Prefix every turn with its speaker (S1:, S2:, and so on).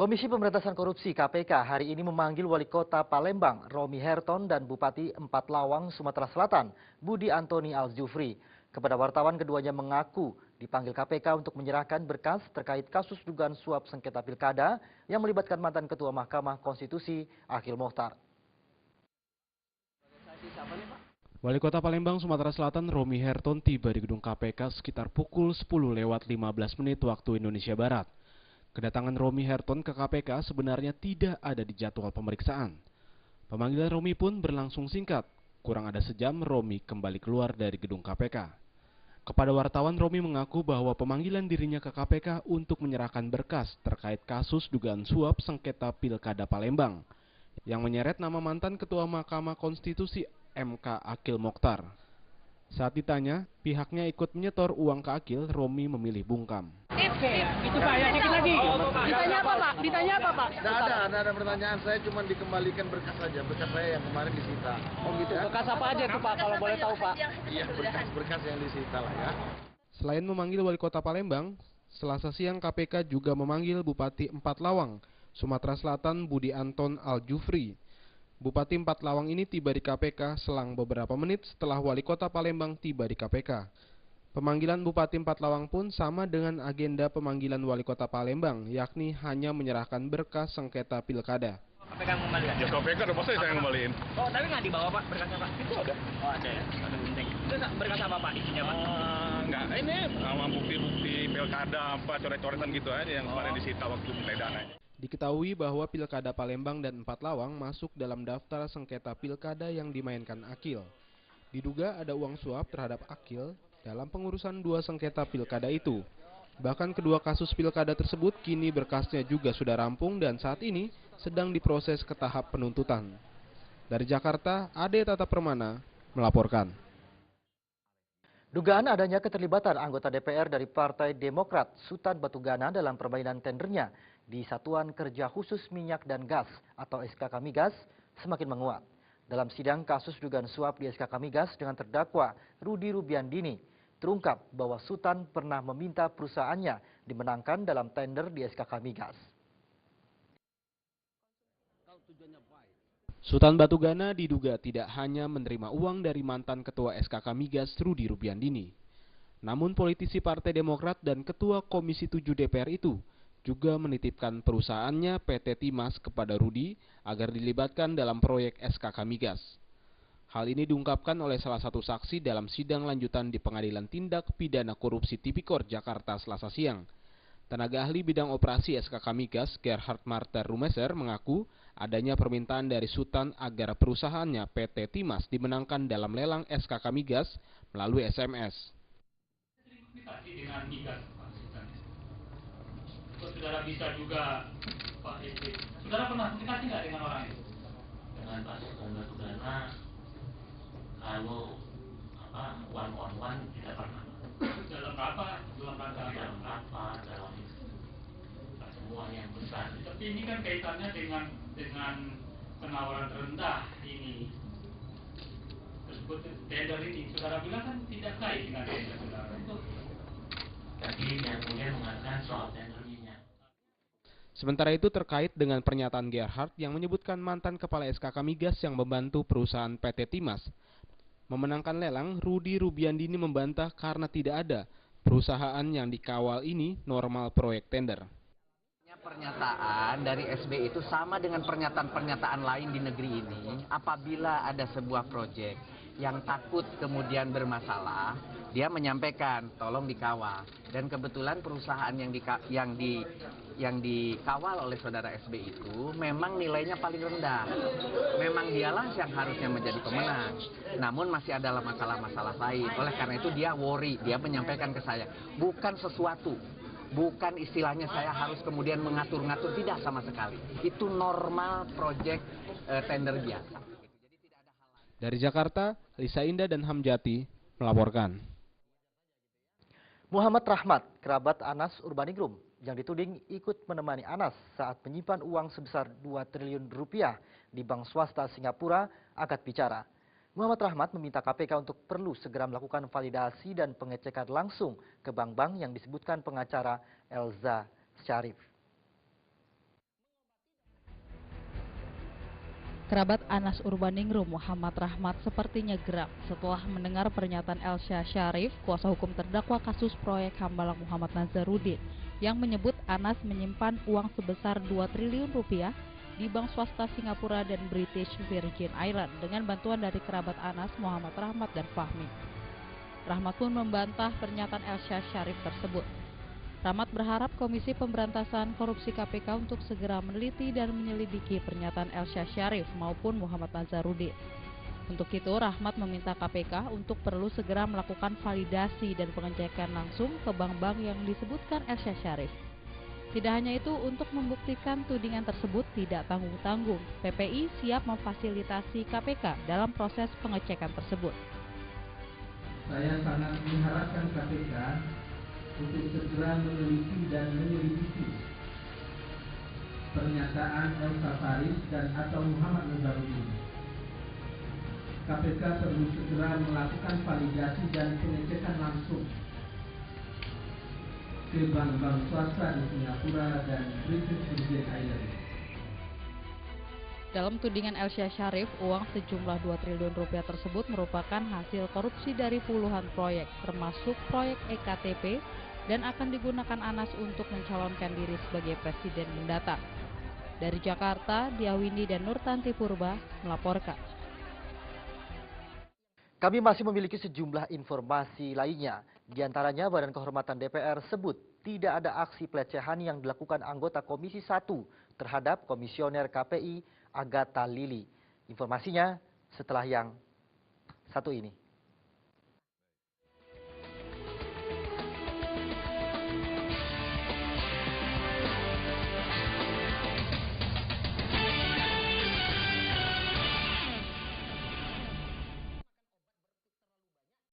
S1: Komisi Pemberantasan Korupsi (KPK) hari ini memanggil Wali Kota Palembang, Romy Herton, dan Bupati Empat Lawang, Sumatera Selatan, Budi Antoni Aljufri. Kepada wartawan, keduanya mengaku dipanggil KPK untuk menyerahkan berkas terkait kasus dugaan suap sengketa pilkada yang melibatkan mantan Ketua Mahkamah Konstitusi, Akhil Mokhtar.
S2: Wali Kota Palembang, Sumatera Selatan, Romy Herton tiba di gedung KPK sekitar pukul 10:15 waktu Indonesia Barat. Kedatangan Romy Herton ke KPK sebenarnya tidak ada di jadwal pemeriksaan. Pemanggilan Romy pun berlangsung singkat. Kurang ada sejam, Romy kembali keluar dari gedung KPK. Kepada wartawan, Romy mengaku bahwa pemanggilan dirinya ke KPK untuk menyerahkan berkas terkait kasus dugaan suap sengketa Pilkada Palembang yang menyeret nama mantan Ketua Mahkamah Konstitusi MK Akhil Mokhtar. Saat ditanya, pihaknya ikut menyetor uang ke Akhil, Romy memilih bungkam.
S3: Itu Pak, ya dikit lagi. Ditanya apa Pak? Ditanya apa Pak?
S4: Tidak ada pertanyaan, saya cuma dikembalikan berkas saja, berkas saya yang kemarin disita.
S3: Oh gitu, bekas apa aja tuh Pak, kalau boleh tahu Pak?
S4: Iya, berkas yang disita lah ya.
S2: Selain memanggil Wali Kota Palembang, Selasa siang KPK juga memanggil Bupati Empat Lawang, Sumatera Selatan, Budi Anton Aljufri. Bupati Empat Lawang ini tiba di KPK selang beberapa menit setelah Wali Kota Palembang tiba di KPK. Pemanggilan Bupati Empat Lawang pun sama dengan agenda pemanggilan Wali Kota Palembang, yakni hanya menyerahkan berkas sengketa pilkada.
S5: KPK mengembalikan? Ya KPK udah pasti saya ngembaliin. Oh tapi nggak dibawa Pak berkasnya Pak? Itu ada. Oh ada ya, ada penting. Itu berkas apa Pak isinya Pak? Nggak, ini sama bukti-bukti pilkada apa coret-coretan gitu aja yang kemarin disita waktu peledananya.
S2: Diketahui bahwa Pilkada Palembang dan Empat Lawang masuk dalam daftar sengketa pilkada yang dimainkan Akhil. Diduga ada uang suap terhadap Akhil dalam pengurusan dua sengketa pilkada itu. Bahkan kedua kasus pilkada tersebut kini berkasnya juga sudah rampung dan saat ini sedang diproses ke tahap penuntutan. Dari Jakarta, Ade Tata Permana melaporkan.
S1: Dugaan adanya keterlibatan anggota DPR dari Partai Demokrat, Sutan Batugana dalam permainan tendernya di Satuan Kerja Khusus Minyak dan Gas atau SKK Migas semakin menguat. Dalam sidang kasus dugaan suap di SKK Migas dengan terdakwa Rudi Rubiandini, terungkap bahwa Sutan pernah meminta perusahaannya dimenangkan dalam tender di SKK Migas.
S2: Sutan Batugana diduga tidak hanya menerima uang dari mantan Ketua SKK Migas Rudi Rubiandini. Namun politisi Partai Demokrat dan Ketua Komisi 7 DPR itu juga menitipkan perusahaannya PT Timas kepada Rudi agar dilibatkan dalam proyek SKK Migas. Hal ini diungkapkan oleh salah satu saksi dalam sidang lanjutan di Pengadilan Tindak Pidana Korupsi Tipikor Jakarta Selasa siang. Tenaga ahli bidang operasi SKK Migas, Gerhard Marter Rumeser, mengaku adanya permintaan dari Sutan agar perusahaannya PT Timas dimenangkan dalam lelang SKK Migas melalui SMS.
S6: Dengan Migas, Pak Sutan. Saudara bisa juga Pak SB. Saudara pernah komunikasi nggak dengan orang itu?
S7: Dengan Pak Sutan Batugana, kalau one on one tidak pernah.
S6: Dalam apa? Dalam rangka
S7: dalam apa? Dalam semua yang besar.
S6: Tapi ini kan kaitannya dengan penawaran rendah ini. Tersebut tender ini. Saudara bilang kan tidak kait dengan tender saudara itu.
S7: Tapi yang kemudian mengatakan soal tender minyak.
S2: Sementara itu terkait dengan pernyataan Gerhard yang menyebutkan mantan Kepala SKK Migas yang membantu perusahaan PT Timas memenangkan lelang, Rudi Rubiandini membantah karena tidak ada perusahaan yang dikawal ini normal proyek tender.
S8: Pernyataan dari SB itu sama dengan pernyataan-pernyataan lain di negeri ini. Apabila ada sebuah proyek yang takut kemudian bermasalah, dia menyampaikan tolong dikawal. Dan kebetulan perusahaan yang dikawal oleh saudara SB itu memang nilainya paling rendah. Memang dialah yang harusnya menjadi pemenang. Namun masih ada masalah-masalah lain. Oleh karena itu dia worry, dia menyampaikan ke saya, bukan sesuatu. Bukan istilahnya saya harus kemudian mengatur-ngatur, tidak sama sekali. Itu normal proyek tender biasa.
S2: Dari Jakarta, Lisa Indah dan Hamjati melaporkan.
S1: Muhammad Rahmat, kerabat Anas Urbaningrum, yang dituding ikut menemani Anas saat menyimpan uang sebesar 2 triliun rupiah di bank swasta Singapura, angkat bicara. Muhammad Rahmat meminta KPK untuk perlu segera melakukan validasi dan pengecekan langsung ke bank-bank yang disebutkan pengacara Elza Syarif.
S9: Kerabat Anas Urbaningrum Muhammad Rahmat sepertinya geram setelah mendengar pernyataan Elsa Syarif, kuasa hukum terdakwa kasus proyek Hambalang Muhammad Nazarudin, yang menyebut Anas menyimpan uang sebesar 2 triliun rupiah di bank swasta Singapura dan British Virgin Island dengan bantuan dari kerabat Anas Muhammad Rahmat dan Fahmi. Rahmat pun membantah pernyataan Elsa Syarif tersebut. Rahmat berharap Komisi Pemberantasan Korupsi KPK untuk segera meneliti dan menyelidiki pernyataan Elsa Syarif maupun Muhammad Nazarudin. Untuk itu, Rahmat meminta KPK untuk perlu segera melakukan validasi dan pengecekan langsung ke bank-bank yang disebutkan Elsa Syarif. Tidak hanya itu, untuk membuktikan tudingan tersebut tidak tanggung-tanggung, PPI siap memfasilitasi KPK dalam proses pengecekan tersebut.
S10: Saya sangat mengharapkan KPK untuk segera meneliti dan menyelidiki pernyataan Elsa Syarif dan atau Muhammad Nazarudin. KPK perlu segera melakukan validasi dan pengecekan langsung ke bank-bank swasta di Singapura dan British Virgin Island.
S9: Dalam tudingan Elsa Syarif, uang sejumlah 2 triliun rupiah tersebut merupakan hasil korupsi dari puluhan proyek, termasuk proyek EKTP, dan akan digunakan Anas untuk mencalonkan diri sebagai presiden mendatang. Dari Jakarta, Diawini dan Nurtanti Purba melaporkan.
S1: Kami masih memiliki sejumlah informasi lainnya. Di antaranya, Badan Kehormatan DPR sebut tidak ada aksi pelecehan yang dilakukan anggota Komisi 1 terhadap Komisioner KPI Agatha Lili. Informasinya setelah yang satu ini.